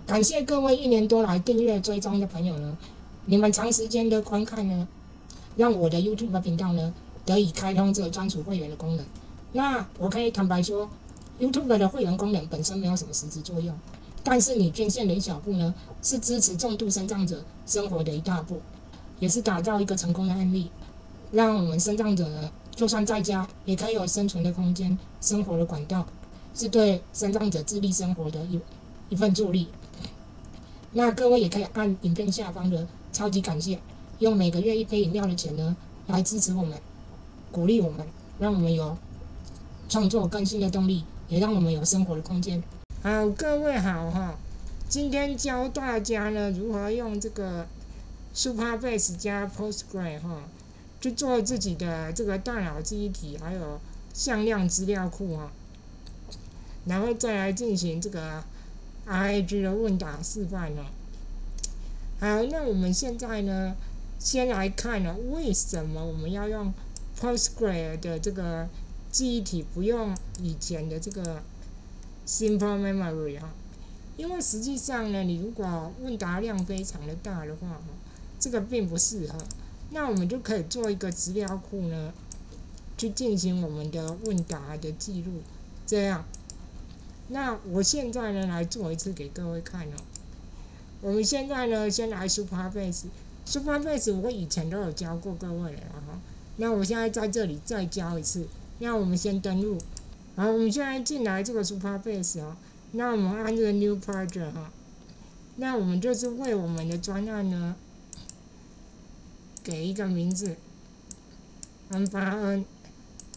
感谢各位1年多来订阅追踪的朋友呢，你们长时间的观看呢，让我的 YouTube 频道呢得以开通这个专属会员的功能。那我可以坦白说，YouTube 的会员功能本身没有什么实质作用，但是你捐献的一小步呢，是支持重度身障者生活的一大步，也是打造一个成功的案例，让我们身障者呢，就算在家也可以有生存的空间、生活的管道，是对身障者自立生活的一份助力。那各位也可以按影片下方的超级感谢，用每个月1杯饮料的钱呢，来支持我们，鼓励我们，让我们有创作更新的动力，也让我们有生活的空间。好，各位好哈，今天教大家呢如何用这个 Supabase 加 Postgre 哈，去做自己的这个大脑记忆体，还有向量资料库哈，然后再来进行这个 RAG 的问答示范哦。好，那我们现在呢，先来看呢，为什么我们要用 Postgre 的这个记忆体，不用以前的这个 Simple Memory 哈？因为实际上呢，你如果问答量非常的大的话，这个并不适合。那我们就可以做一个资料库呢，去进行我们的问答的记录，这样。那我现在呢来做一次给各位看哦。我们现在呢先来 Supabase 我以前都有教过各位了哈。那我现在在这里再教一次。那我们先登录，好，我们现在进来这个 Supabase 哦。那我们按这个 New Project 哈。那我们就是为我们的专案呢给一个名字 N8N。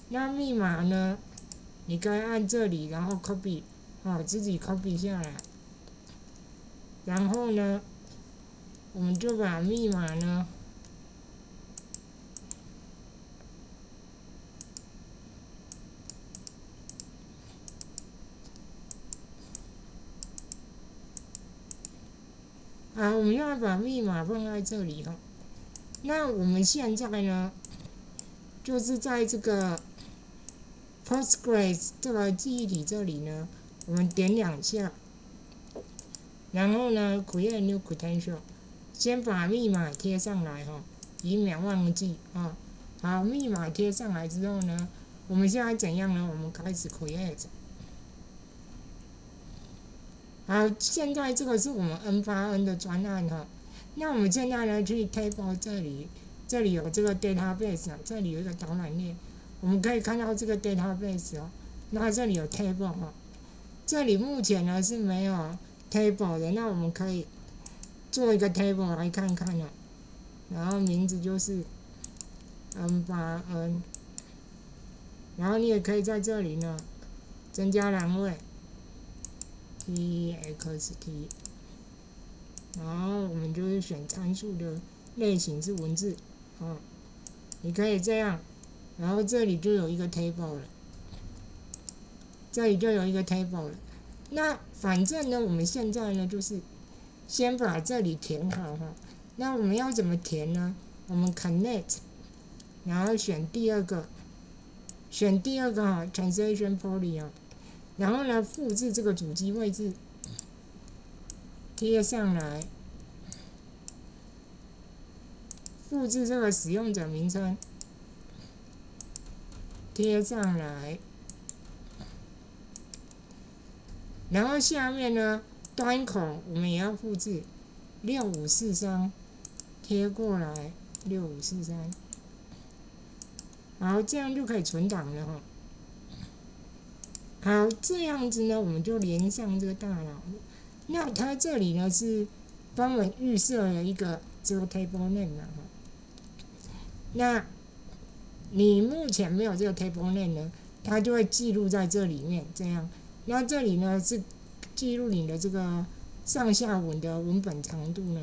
那密码呢，你可以按这里，然后 copy。自己 copy 下来，然后呢，我们就把密码呢，我们要把密码放在这里哈。那我们现在呢，就是在这个 Postgres 这个记忆体这里呢，我们点2下，然后呢 Create New Credential， 先把密码贴上来哈，以免忘记啊。好，密码贴上来之后呢，我们现在怎样呢？我们开始 Create。好，现在这个是我们 N8N 的专案哈。那我们现在呢去 Table 这里，这里有这个 Database 啊，这里有一个导览列，我们可以看到这个 Database 哦。那这里有 Table 哈。这里目前呢是没有 table 的，那我们可以做一个 table 来看看呢。然后名字就是 N8N， 然后你也可以在这里呢增加栏位 txt， 然后我们就是选参数的类型是文字，你可以这样，然后这里就有一个 table 了。这里就有一个 table 了。那反正呢，我们现在呢就是先把这里填好哈。那我们要怎么填呢？我们 connect， 然后选第二个transaction poly 啊，然后呢复制这个主机位置，贴上来，复制这个使用者名称，贴上来。然后下面呢，端口我们也要复制6543，贴过来6543，好，这样就可以存档了哈。好，这样子呢，我们就连上这个大脑。那它这里呢是帮我们预设了一个这个 table name 哈。那你目前没有这个 table name 呢，它就会记录在这里面，这样。那这里呢是记录你的这个上下文的文本长度呢。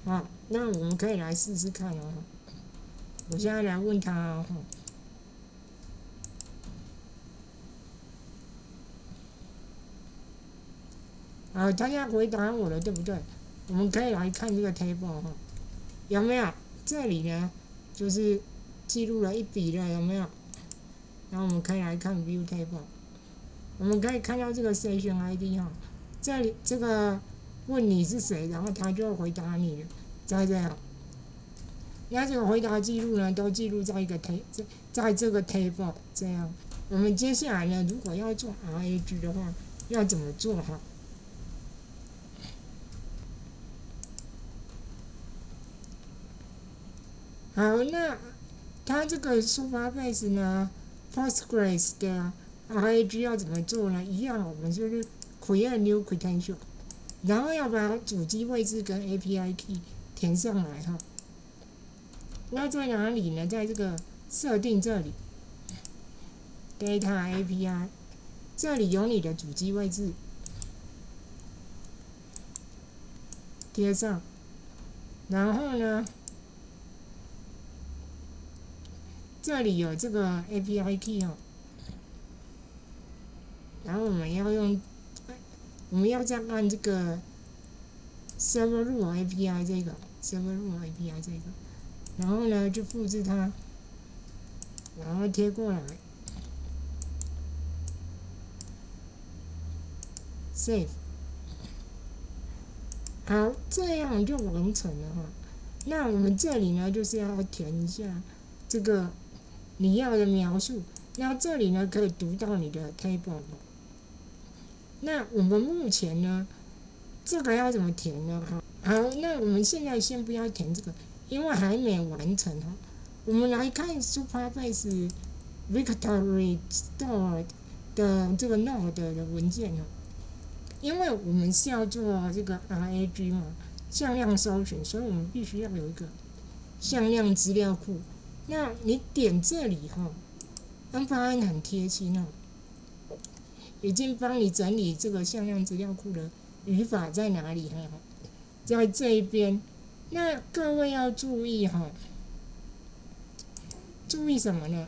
好，那我们可以来试试看哦。我现在来问他哦。好，他要回答我了，对不对？我们可以来看这个 table 哈，有没有？这里呢就是记录了一笔了，有没有？然后我们可以来看 view table。我们可以看到这个 session ID 哈，这里这个问你是谁，然后他就回答你了，再这样。那这个回答记录呢，都记录在一个在这个 table 这样。我们接下来呢，如果要做 RAG 的话，要怎么做哈？好，那它这个Supabase呢 ，Postgres 的 RAG 要怎么做呢？一样，我们就是 create new credential， 然后要把主机位置跟 API key 填上来哈。那在哪里呢？在这个设定这里 ，Data API， 这里有你的主机位置，贴上，然后呢，这里有这个 API key 哦，然后我们要再按这个 Server Root API 这个 Server Root API 这个。然后呢，就复制它，然后贴过来 ，save， 好，这样就完成了哈。那我们这里呢，就是要填一下这个你要的描述。那这里呢，可以读到你的 table。那我们目前呢，这个要怎么填呢？哈，好，那我们现在先不要填这个。因为还没完成哈，我们来看 Supabase Victory Store 的这个 Node 的文件哦。因为我们是要做这个 RAG 嘛，向量搜寻，所以我们必须要有一个向量资料库。那你点这里哈，NVIDIA很贴心哦，已经帮你整理这个向量资料库的语法在哪里哈，在这一边。那各位要注意哈，注意什么呢？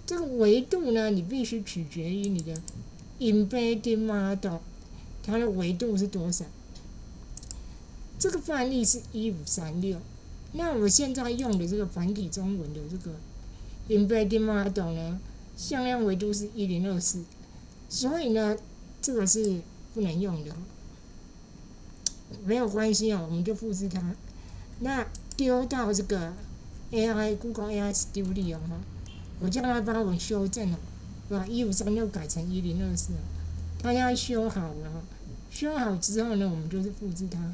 这个维度呢，你必须取决于你的 embedded model， 它的维度是多少？这个范例是1536，那我现在用的这个繁体中文的这个 embedded model 呢，向量维度是1024，所以呢，这个是不能用的。没有关系哦，我们就复制它，那丢到这个 Google AI Studio 哈，我叫它帮我修正哦，把1536改成1024，它要修好了哈，修好之后呢，我们就是复制它，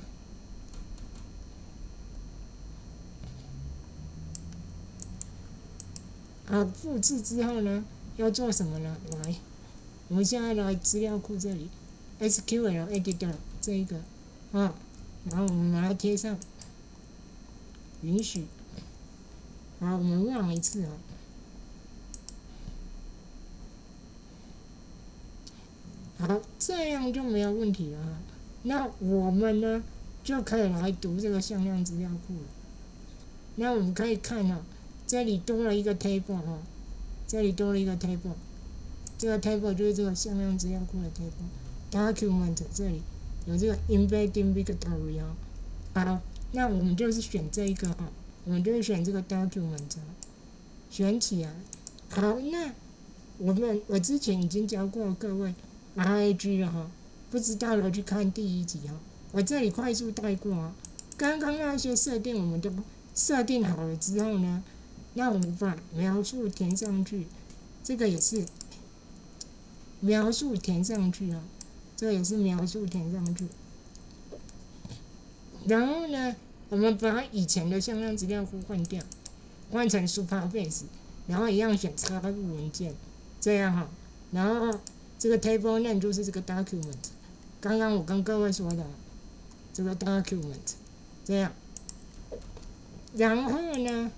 好，复制之后呢，要做什么呢？来，我们现在来资料库这里 SQL Editor 这一个。啊，然后我们把它贴上，允许。好，我们让一次啊。好，这样就没有问题了哈。那我们呢，就可以来读这个向量资料库了。那我们可以看哈，这里多了一个 table 哈，这里多了一个 table， 这个 table 就是这个向量资料库的 table，document 这里。有这个 embedding Victory 哦，好，那我们就是选这一个哈，我们就是选这个 document， 选起来。好，那我之前已经教过各位 RAG 了哈，不知道的去看第1集哈，我这里快速带过啊。刚刚那些设定我们都设定好了之后呢，那我们把描述填上去，这个也是描述填上去啊。这也是描述填上去，然后呢，我们把以前的向量资料库换掉，换成 Supabase， 然后一样选插入文件，这样哈，然后这个 table name 就是这个 document， 刚刚我跟各位说的这个 document， 这样，然后呢，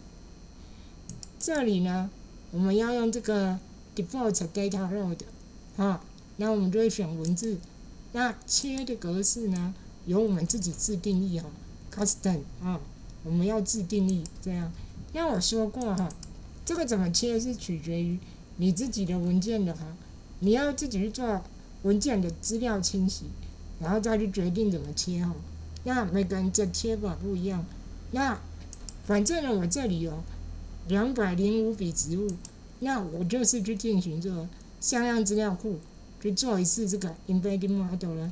这里呢，我们要用这个 default data load， 哈，那我们就会选文字。那切的格式呢，由我们自己自定义哈 ，custom 啊，我们要自定义这样。那我说过哈，这个怎么切是取决于你自己的文件的哈，你要自己去做文件的资料清洗，然后再去决定怎么切哈。那每个人的切法不一样。那反正呢，我这里有205笔植物，那我就是去进行这个向量资料库去做一次这个 embedding model 的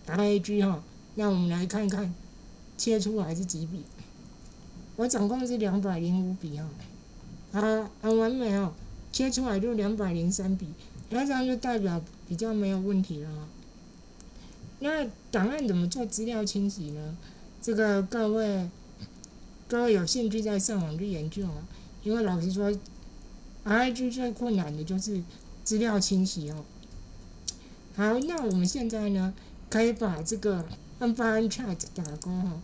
RAG 哈。那我们来看看切出来是几笔。我总共是205笔哈，很完美哦，切出来就203笔，那这样就代表比较没有问题了哈。那档案怎么做资料清洗呢？这个各位有兴趣再上网去研究啊。因为老实说 ，RAG 最困难的就是资料清洗哦。好，那我们现在呢，可以把这个 N8N Chat 打勾哈，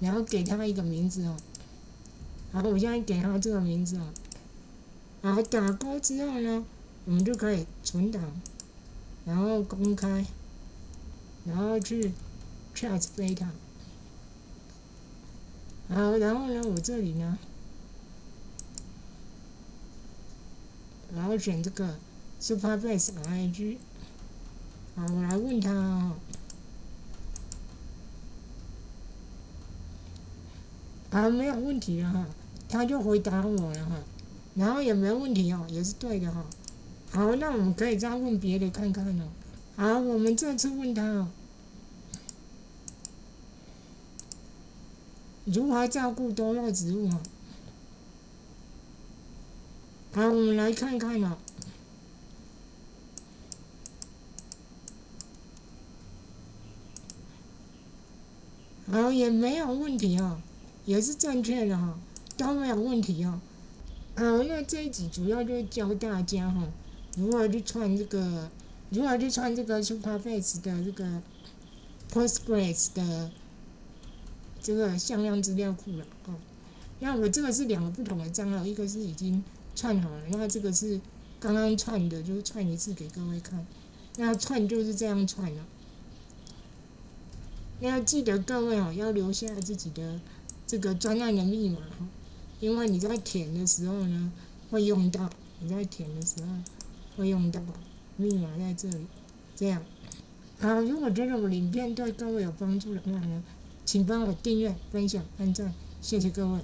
然后给它一个名字哦。好，我现在给它这个名字哦。好，打勾之后呢，我们就可以存档，然后公开，然后去 Chat Beta。好，然后呢，我这里呢，然后选这个 Superbase RAG。好，我来问他哦。好，没有问题了哈，他就回答我了哈，然后也没问题哦，也是对的哈。好，那我们可以再问别的看看哦。好，我们这次问他哦，如何照顾多肉植物哦？好，我们来看看哦。好，也没有问题哦，也是正确的哈，都没有问题哦。好，那这一集主要就是教大家哈，如何去串这个 Superbase 的这个 Postgres 的这个向量资料库了哦。那我这个是2个不同的账号，一个是已经串好了，那这个是刚刚串的，就是串一次给各位看。那串就是这样串了。那记得各位哦，要留下自己的这个专案的密码哈，因为你在填的时候呢会用到，密码在这里，这样。好，如果觉得我影片对各位有帮助的话呢，请帮我订阅、分享、按赞，谢谢各位。